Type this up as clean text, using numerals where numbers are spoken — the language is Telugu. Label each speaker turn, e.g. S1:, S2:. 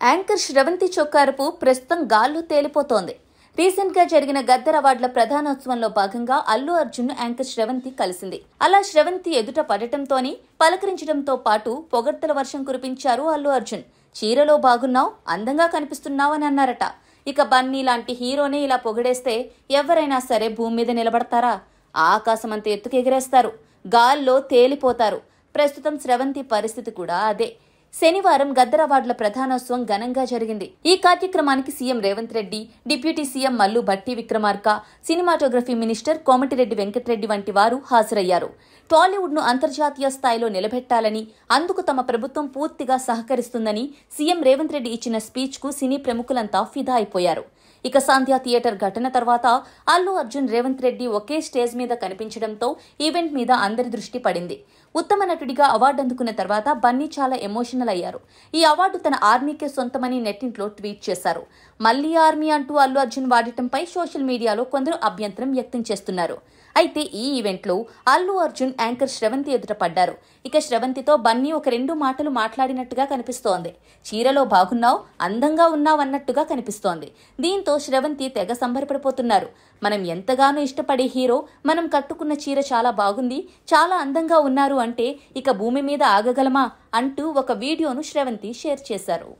S1: యాంకర్ శ్రవంతి చొక్కారపు ప్రస్తుతం గాల్లో తేలిపోతోంది. రీసెంట్ గా జరిగిన గద్దర్ అవార్డుల ప్రధానోత్సవంలో భాగంగా అల్లు అర్జున్ శ్రవంతి శ్రవంతి కలిసింది. అలా శ్రవంతి ఎదుట పడటంతోని పలకరించడంతో పాటు పొగడ్తల వర్షం కురిపించారు అల్లు అర్జున్. చీరలో బాగున్నావు, అందంగా కనిపిస్తున్నావు అని అన్నారట. ఇక బన్నీ లాంటి హీరోనే ఇలా పొగిడేస్తే ఎవరైనా సరే భూమి మీద నిలబడతారా? ఆకాశమంత ఎత్తుకు ఎగిరేస్తారు, గాల్లో తేలిపోతారు. ప్రస్తుతం శ్రవంతి పరిస్థితి కూడా అదే. శనివారం గద్దర్ అవార్డుల ప్రధానోత్సవం ఘనంగా జరిగింది. ఈ కార్యక్రమానికి CM Revanth Reddy, deputy CM Mallu Bhatti Vikramarka, cinematography minister Komatireddy Venkat Reddy వంటి వారు హాజరయ్యారు. టాలీవుడ్ ను అంతర్జాతీయ స్థాయిలో నిలబెట్టాలని, అందుకు తమ ప్రభుత్వం పూర్తిగా సహకరిస్తుందని సీఎం రేవంత్ రెడ్డి ఇచ్చిన స్పీచ్ కు సినీ ప్రముఖులంతా ఫిదా అయిపోయారు. ఇక సంధ్యా థియేటర్ ఘటన తర్వాత అల్లు అర్జున్, రేవంత్ రెడ్డి ఒకే స్టేజ్ మీద కనిపించడంతో ఈవెంట్ మీద అందరి దృష్టి పడింది. ఉత్తమ నటుడిగా అవార్డు అందుకున్న తర్వాత బన్నీ చాలా ఎమోషనల్ అయ్యారు. ఈ అవార్డు తన ఆర్మీకే సొంతమని నెట్టింట్లో ట్వీట్ చేశారు. మళ్లీ ఆర్మీ అంటూ అల్లు అర్జున్ వాడటంపై సోషల్ మీడియాలో కొందరు అభ్యంతరం వ్యక్తం చేస్తున్నారు. అయితే ఈ ఈవెంట్లో అల్లు అర్జున్ యాంకర్ శ్రవంతి ఎదుట పడ్డారు. ఇక శ్రవంతితో బన్నీ ఒక 2 మాటలు మాట్లాడినట్టుగా కనిపిస్తోంది. చీరలో బాగున్నావు, అందంగా ఉన్నావు అన్నట్టుగా కనిపిస్తోంది. దీంతో శ్రవంతి తెగ సంబరపడిపోతున్నారు. మనం ఎంతగానో ఇష్టపడే హీరో మనం కట్టుకున్న చీర చాలా బాగుంది, చాలా అందంగా ఉన్నారు అంటే ఇక భూమి మీద ఆగగలమా అంటూ ఒక వీడియోను శ్రవంతి షేర్ చేశారు.